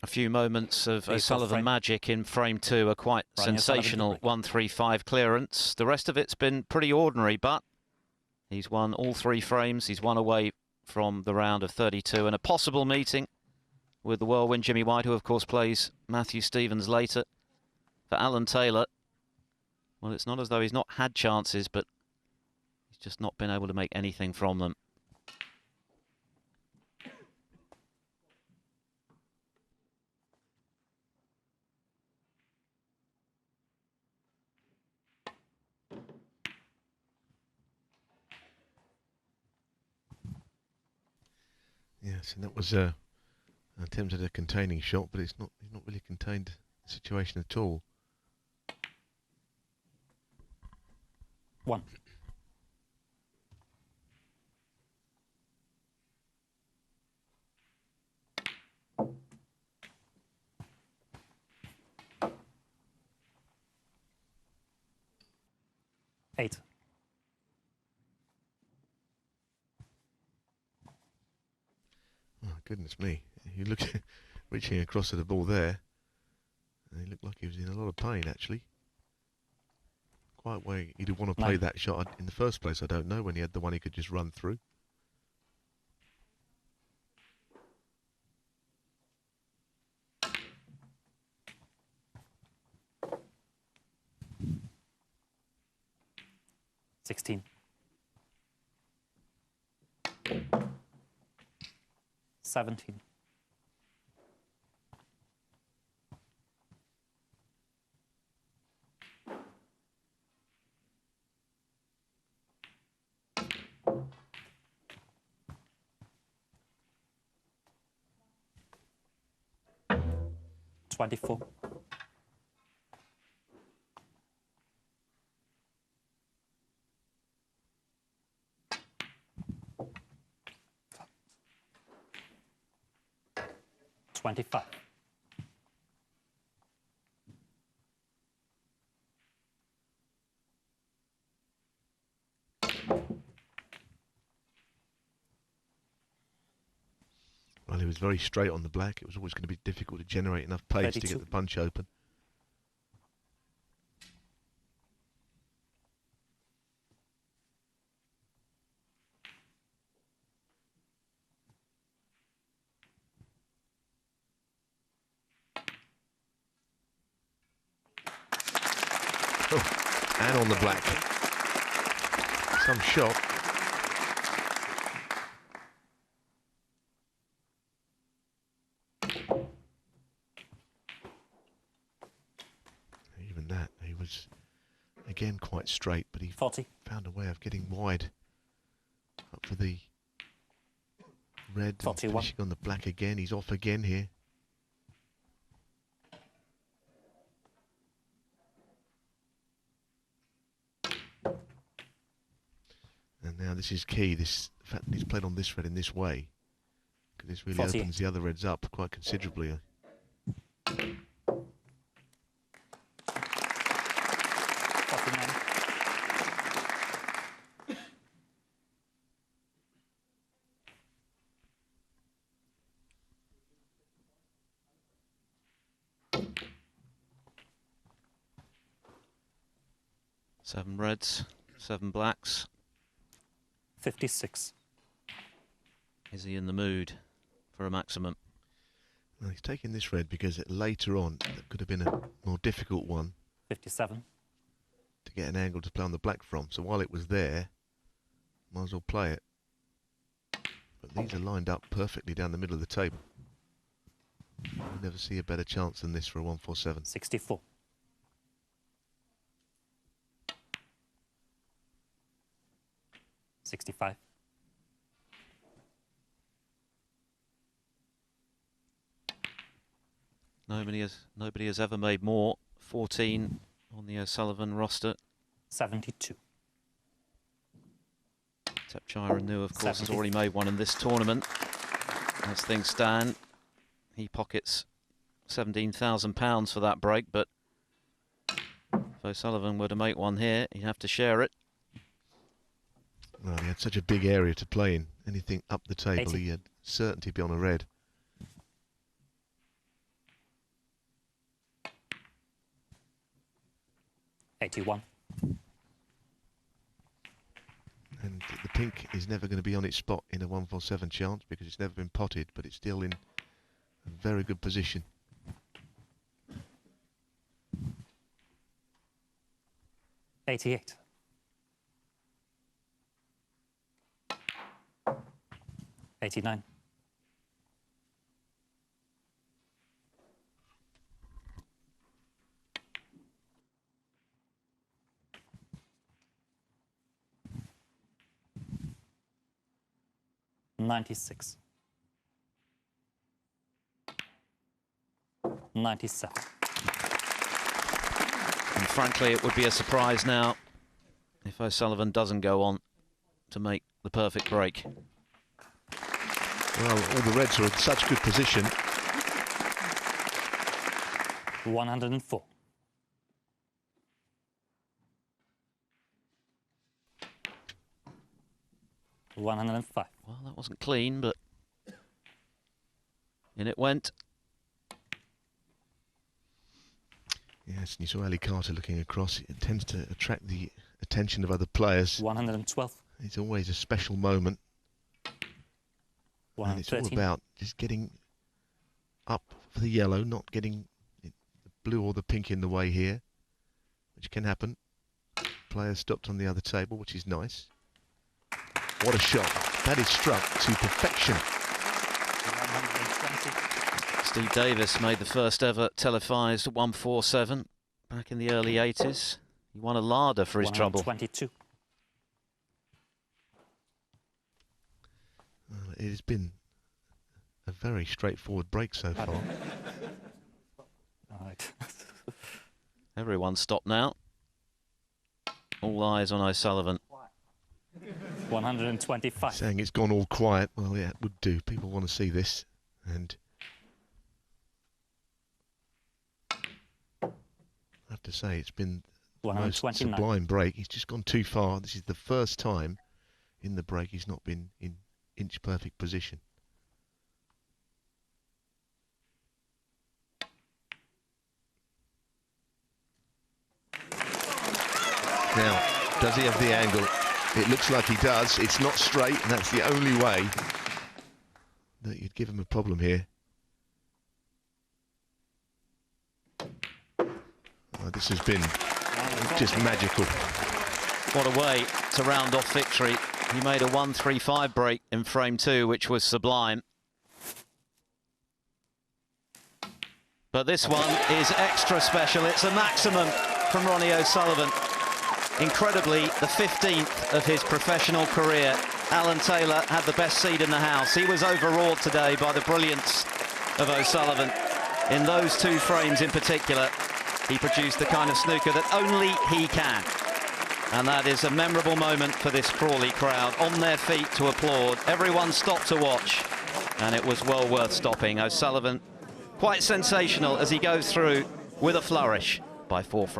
A few moments of O'Sullivan magic in frame 2, a quite sensational 135 clearance. The rest of it's been pretty ordinary, but he's won all 3 frames. He's one away from the round of 32 and a possible meeting with the whirlwind Jimmy White, who of course plays Matthew Stevens later. For Alan Taylor, well, it's not as though he's not had chances, but he's just not been able to make anything from them. Yes, and that was an attempt at a containing shot, but he's not really contained the situation at all. 1. Eight. Oh, goodness me. You look reaching across at the ball there, and he looked like he was in a lot of pain, actually. Quite where he'd want to play that shot in the first place, I don't know, when he had the one he could just run through. $16. 17. $24. $25. Well, he was very straight on the black. It was always going to be difficult to generate enough pace 32. to get the punch open. Oh, and on the black. Some shot. Even that, he was again quite straight, but he 40. Found a way of getting wide up for the red. 41. Finishing on the black again. He's off again here. And now this is key, the fact that he's played on this red in this way, because this really 48. opens the other reds up quite considerably. 49. Seven reds, 7 blacks. 56. Is he in the mood for a maximum? Well, he's taking this red because later on that could have been a more difficult one 57. to get an angle to play on the black from. So while it was there, might as well play it. But these are lined up perfectly down the middle of the table. You'll never see a better chance than this for a 147. 64. $65. Nobody has ever made more. 14 on the O'Sullivan roster. 72. Tepchire New, of course, has already made one in this tournament. As things stand, he pockets £17,000 for that break, but if O'Sullivan were to make one here, he'd have to share it. Well, he had such a big area to play in. Anything up the table, 80. he had certainty beyond a red. 81. And the pink is never going to be on its spot in a 147 chance because it's never been potted, but it's still in a very good position. 88. 89. 96. 97. And frankly, it would be a surprise now if O'Sullivan doesn't go on to make the perfect break. Well, all the reds are in such good position. 104. 105. Well, that wasn't clean, but in it went. Yes, and you saw Ali Carter looking across. It tends to attract the attention of other players. 112. It's always a special moment. And it's all 113. about just getting up for the yellow, not getting the blue or the pink in the way here, which can happen. Players stopped on the other table, which is nice. What a shot. That is struck to perfection. 120. Steve Davis made the first ever televised 147 back in the early 80s. He won a larder for his trouble. 122. Well, it has been a very straightforward break so far. All right. Everyone's stopped now. All eyes on O'Sullivan. 125. Saying it's gone all quiet. Well, yeah, it would do. People want to see this. And I have to say, it's been the most 129. sublime break. He's just gone too far. This is the first time in the break he's not been in inch-perfect position. Now, does he have the angle? It looks like he does. It's not straight, and that's the only way that you'd give him a problem here. Oh, this has been just magical. What a way to round off victory. He made a 135 break in frame 2, which was sublime. But this one is extra special. It's a maximum from Ronnie O'Sullivan. Incredibly, the 15th of his professional career. Alan Taylor had the best seed in the house. He was overawed today by the brilliance of O'Sullivan. In those two frames in particular, he produced the kind of snooker that only he can. And that is a memorable moment for this Crawley crowd, on their feet to applaud. Everyone stopped to watch, and it was well worth stopping. O'Sullivan, quite sensational as he goes through with a flourish by 4 frames.